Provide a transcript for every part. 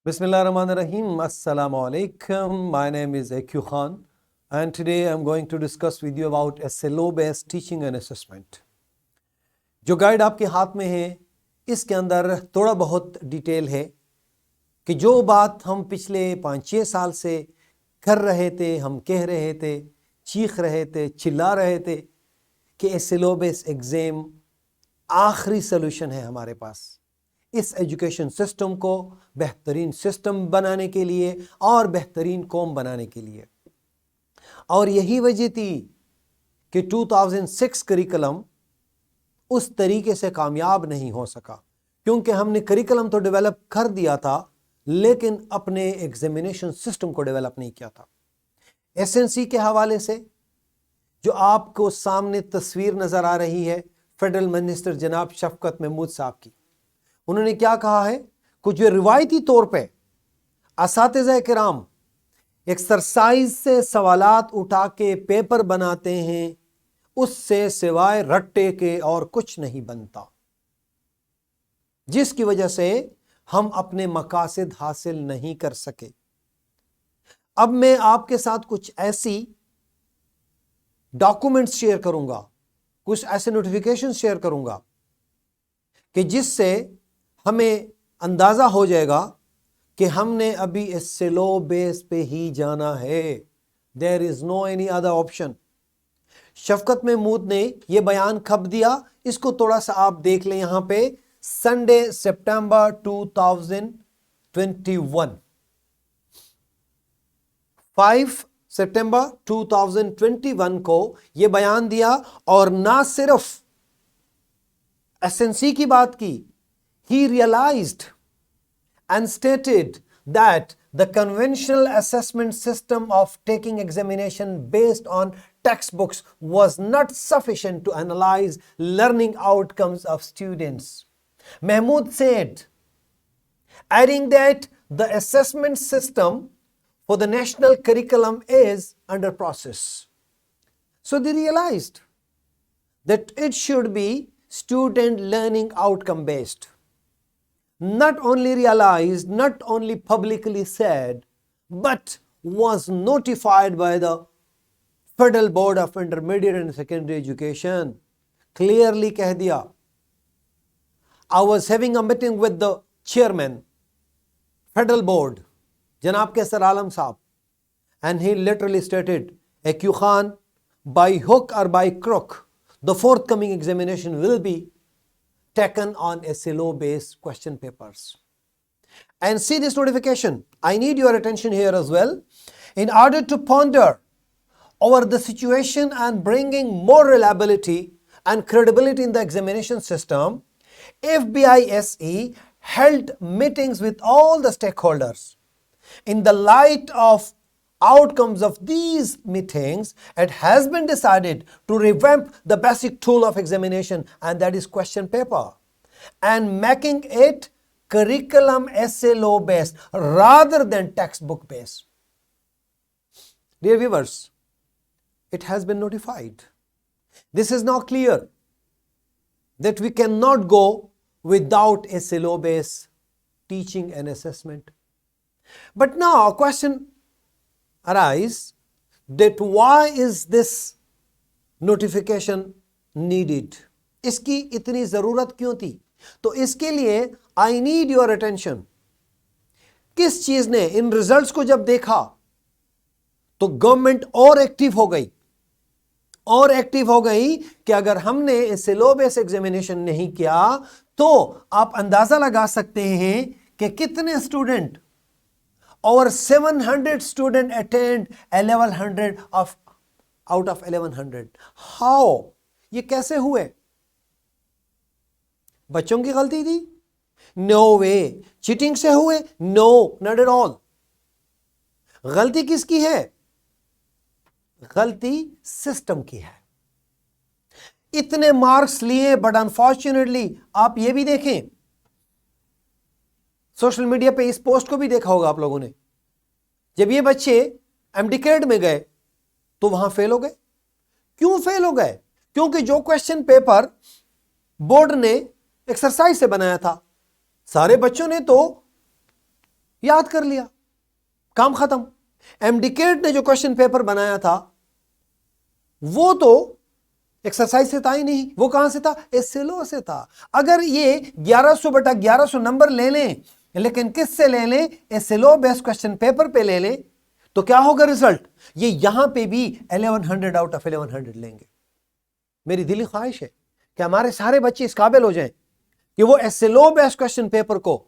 Bismillah ar-Rahman ar-Rahim. Assalamu alaikum. My name is AQ Khan and today I'm going to discuss with you about SLO-based teaching and assessment. جو guide آپ کے ہاتھ میں ہے اس کے اندر تھوڑا بہت ڈیٹیل ہے کہ جو بات ہم پچھلے 5-6 سال سے کر رہے تھے، ہم کہہ رہے تھے، چیخ رہے تھے، چلا رہے تھے کہ SLO-based ایگزام آخری سلوشن ہے ہمارے پاس اس ایجوکیشن سسٹم کو بہترین سسٹم بنانے کے لیے اور بہترین قوم بنانے کے لیے. اور یہی وجہ تھی کہ 2006 کریکلم اس طریقے سے کامیاب نہیں ہو سکا، کیونکہ ہم نے کریکلم تو ڈیولپ کر دیا تھا لیکن اپنے ایگزامینیشن سسٹم کو ڈیولپ نہیں کیا تھا. SNC کے حوالے سے جو آپ کو سامنے تصویر نظر آ رہی ہے فیڈرل منسٹر جناب شفقت محمود صاحب کی، انہوں نے کیا کہا ہے؟ کچھ روایتی طور پہ اساتذہ کرام ایکسرسائز سے سوالات اٹھا کے پیپر بناتے ہیں، اس سے سوائے رٹے کے اور کچھ نہیں بنتا، جس کی وجہ سے ہم اپنے مقاصد حاصل نہیں کر سکے. اب میں آپ کے ساتھ کچھ ایسی ڈاکومنٹس شیئر کروں گا، کچھ ایسے نوٹیفیکیشن شیئر کروں گا کہ جس سے ہمیں اندازہ ہو جائے گا کہ ہم نے ابھی اس سلو بیس پہ ہی جانا ہے. دیر از نو اینی ادر آپشن. شفقت محمود نے یہ بیان کب دیا؟ اس کو تھوڑا سا آپ دیکھ لیں یہاں پہ. سنڈے سپٹمبر 2021 5 سپٹمبر 2021 کو یہ بیان دیا، اور نہ صرف SNC کی بات کی. He realized and stated that the conventional assessment system of taking examination based on textbooks was not sufficient to analyze learning outcomes of students. Mahmood said, adding that the assessment system for the national curriculum is under process. So they realized that it should be student learning outcome based. Not only realized, not only publicly said, but was notified by the Federal Board of Intermediate and Secondary Education. Clearly کہہ دیا. I was having a meeting with the chairman, Federal Board, Janab Kaisar Alam Saab, and he literally stated, AQ Khan, by hook or by crook, the forthcoming examination will be taken on SLO-based question papers. And see this notification. I need your attention here as well. In order to ponder over the situation and bringing more reliability and credibility in the examination system, FBISE held meetings with all the stakeholders. In the light of outcomes of these meetings, it has been decided to revamp the basic tool of examination, and that is question paper, and making it curriculum SLO based rather than textbook based. Dear viewers, it has been notified. This is now clear that we cannot go without SLO based teaching and assessment. But now a question arise that why is this notification needed? اس کی اتنی ضرورت کیوں تھی؟ تو اس کے لیے I need your attention. کس چیز نے ان ریزلٹس کو جب دیکھا تو گورنمنٹ اور ایکٹیو ہو گئی کہ اگر ہم نے SLO بیس ایگزامینیشن نہیں کیا تو آپ اندازہ لگا سکتے ہیں کہ کتنے student, over 700 students attend 1100 out of 1100. How? یہ کیسے ہوئے؟ بچوں کی غلطی تھی؟ No way. چیٹنگ سے ہوئے؟ No, not at all. غلطی کس کی ہے؟ غلطی سسٹم کی ہے. اتنے مارکس لیے بٹ انفارچونیٹلی آپ یہ بھی دیکھیں، سوشل میڈیا پہ اس پوسٹ کو بھی دیکھا ہوگا آپ لوگوں نے، جب یہ بچے MD میں گئے تو وہاں فیل ہو گئے. کیوں فیل ہو گئے؟ کیونکہ جو کوشچن پیپر بورڈ نے ایکسرسائز سے بنایا تھا، سارے بچوں نے تو याद कर लिया, काम खत्म। एमडिकेट ने जो क्वेश्चन पेपर बनाया था वो तो एक्सरसाइज से था ही नहीं, वो कहां से था? एसएलओ से था। अगर ये 1100/1100 नंबर ले लें, लेकिन किस से ले लें? एसएलओ बेस्ड क्वेश्चन पेपर पे ले लें, तो क्या होगा रिजल्ट? ये यहां पे भी 1100 आउट ऑफ 1100 लेंगे। मेरी दिली ख्वाहिश है कि हमारे सारे बच्चे इस काबिल हो जाएं कि वो एसएलओ बेस्ड क्वेश्चन पेपर को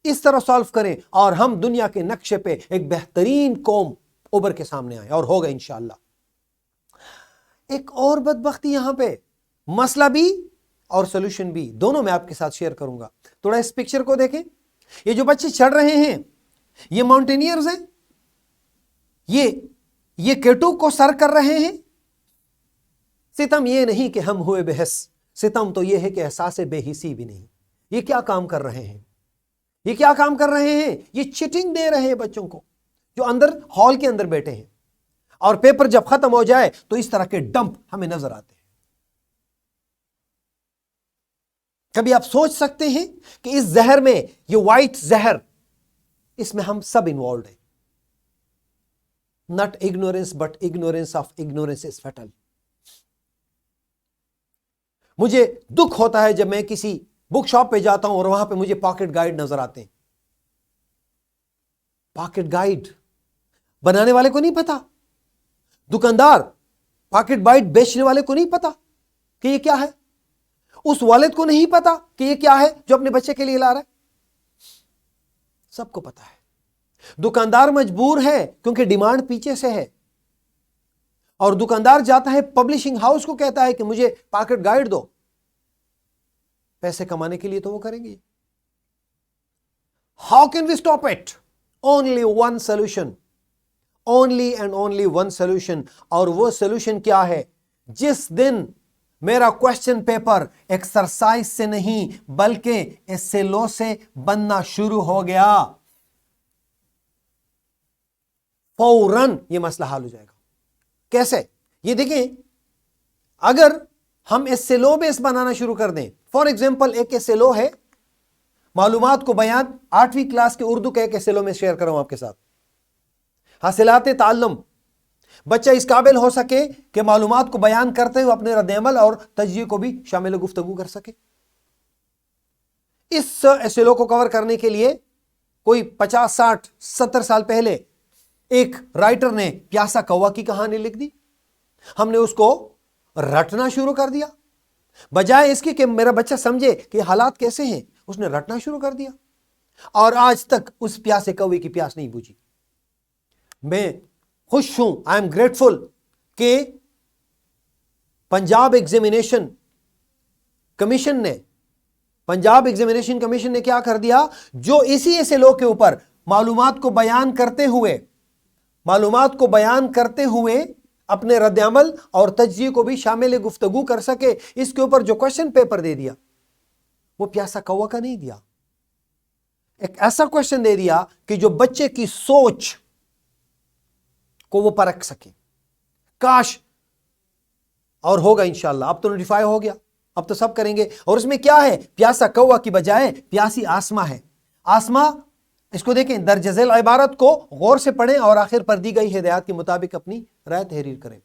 इस तरह सॉल्व करें और हम दुनिया के नक्शे पे एक बेहतरीन कौम उभर के सामने आए, और होगा इंशाअल्लाह। एक और बदबख्ती यहां पे, मसला भी और सोल्यूशन भी दोनों मैं आपके साथ शेयर करूंगा। थोड़ा इस पिक्चर को देखें। ये जो बच्चे चढ़ रहे हैं ये माउंटेनियर्स हैं, ये केटू को सर कर रहे हैं। सितम ये नहीं कि हम हुए बेहस, सितम तो ये है कि एहसास बेहिसी भी नहीं। ये क्या काम कर रहे हैं? ये क्या काम कर रहे हैं? ये चिटिंग दे रहे हैं बच्चों को जो अंदर हॉल के अंदर बैठे हैं, और पेपर जब खत्म हो जाए तो इस तरह के डंप हमें नजर आते हैं। कभी आप सोच सकते हैं कि इस जहर में, ये व्हाइट जहर, इसमें हम सब इन्वॉल्व हैं। Not ignorance but ignorance of ignorance is fatal. मुझे दुख होता है जब मैं किसी बुक शॉप पे जाता हूं और वहां पे मुझे पॉकेट गाइड नजर आते हैं। पॉकेट गाइड बनाने वाले को नहीं पता, दुकानदार पॉकेट गाइड बेचने वाले को नहीं पता कि ये क्या है, उस वालिद को नहीं पता कि ये क्या है जो अपने बच्चे के लिए ला रहा है। सबको पता है। दुकानदार मजबूर है क्योंकि डिमांड पीछे से है, और दुकानदार जाता है पब्लिशिंग हाउस को, कहता है कि मुझे पॉकेट गाइड दो। पैसे कमाने के लिए तो वो करेंगे। How can we stop it? Only one solution, only and only one solution. और वो सोल्यूशन क्या है? जिस दिन मेरा क्वेश्चन पेपर एक्सरसाइज से नहीं बल्कि एसएलओ से बनना शुरू हो गया, फौरन ये मसला हल हो जाएगा। कैसे? ये देखें, अगर हम एसएलओ बेस बनाना शुरू कर दें, फॉर एग्जांपल एक एसएलओ है मालूमात को बयान, 8वीं क्लास के उर्दू का एक एसएलओ में शेयर कर रहा हूं आपके साथ। हासिलाते ताल्लुम, बच्चा इस काबिल हो सके कि मालूमात को बयान करते हुए अपने रद्द-ए-अमल और तजज़िये को भी शामिल गुफ्तगू कर सके। इस एसएलओ को कवर करने के लिए कोई 50, 60, 70 साल पहले एक राइटर ने प्यासा कौवा की कहानी लिख दी। हमने उसको रटना शुरू कर दिया, बजाय इसके कि मेरा बच्चा समझे कि हालात कैसे हैं, उसने रटना शुरू कर दिया, और आज तक उस प्यासे कौवे की प्यास नहीं बुझी। मैं खुश हूं, आई एम ग्रेटफुल कि पंजाब एग्जामिनेशन कमीशन ने क्या कर दिया, जो इसी एसएलओ के ऊपर मालूमात को बयान करते हुए अपने रद्द-ए-अमल और तजज़िये को भी शामिल गुफ्तगू कर सके, इसके ऊपर जो क्वेश्चन पेपर दे दिया वो प्यासा कौवा का नहीं दिया। एक ऐसा क्वेश्चन दे दिया कि जो बच्चे की सोच को वो परख सके। काश, और होगा इंशाअल्लाह। अब तो नोटिफाई हो गया, अब तो सब करेंगे। और उसमें क्या है? प्यासा कौवा की बजाय प्यासी आसमा है। आसमा, इसको देखें, दर्ज झेल इबारत को गौर से पढ़ें और आखिर पर दी गई हिदायत के मुताबिक अपनी राय तहरीर करें।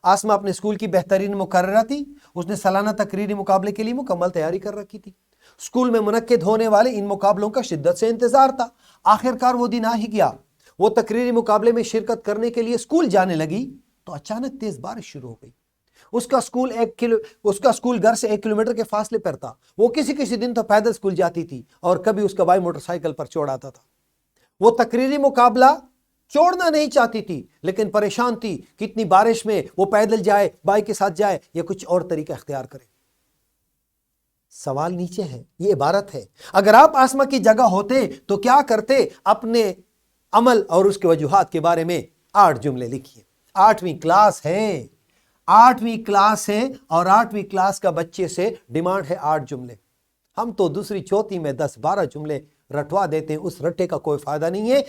आसमा अपने स्कूल की बेहतरीन मुकर्ररा थी। उसने सालाना तकरीरी मुकाबले के लिए मुकम्मल तैयारी कर रखी थी। स्कूल में मुनक्किद होने वाले इन मुकाबलों का शिद्दत से इंतजार था। आखिरकार वो दिन आ ही गया। वो तकरीरी मुकाबले में शिरकत करने के लिए स्कूल जाने लगी तो अचानक तेज बारिश शुरू हो गई। उसका स्कूल घर से 1 किलोमीटर के फासले पर था। वो किसी दिन तो पैदल स्कूल जाती थी और कभी उसका भाई मोटरसाइकिल पर छोड़ आता था। वो तकरीरी मुकाबला छोड़ना नहीं चाहती थी, लेकिन परेशान थी कि इतनी बारिश में वो पैदल जाए, बाइक के साथ जाए, या कुछ और तरीका इख्तियार करे। सवाल नीचे है, ये इबारत है, अगर आप आसमा की जगह होते तो क्या करते? अपने अमल और उसके वजूहात के बारे में 8 जुमले लिखिए। 8वीं क्लास है और 8वीं क्लास का बच्चे से डिमांड है 8 जुमले। हम तो दूसरी चौथी में 10-12 जुमले रटवा देते हैं। उस रट्टे का कोई फायदा नहीं है।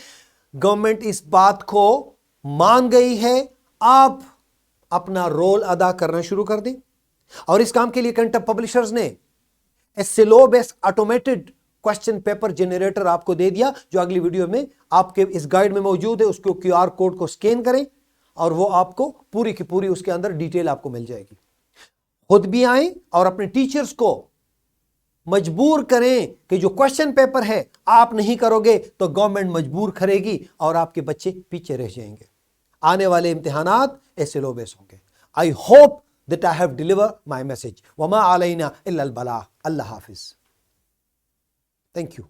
गवर्नमेंट इस बात को मान गई है। आप अपना रोल अदा करना शुरू कर दें। और इस काम के लिए कंटेंट पब्लिशर्स ने SLO based automated question paper generator आपको दे दिया, जो अगली वीडियो में आपके इस गाइड में मौजूद है। उसको QR कोड को स्कैन करें और वो आपको पूरी की पूरी उसके अंदर डिटेल आपको मिल जाएगी। खुद भी आए और अपने टीचर्स को मजबूर करें कि जो क्वेश्चन पेपर है आप नहीं करोगे तो गवर्नमेंट मजबूर करेगी और आपके बच्चे पीछे रह जाएंगे। आने वाले इम्तिहानात ऐसे लो बेस होंगे। I hope that I have deliver my message. Verma Alaina इल्लल बलाग। Allah Hafiz. Thank you.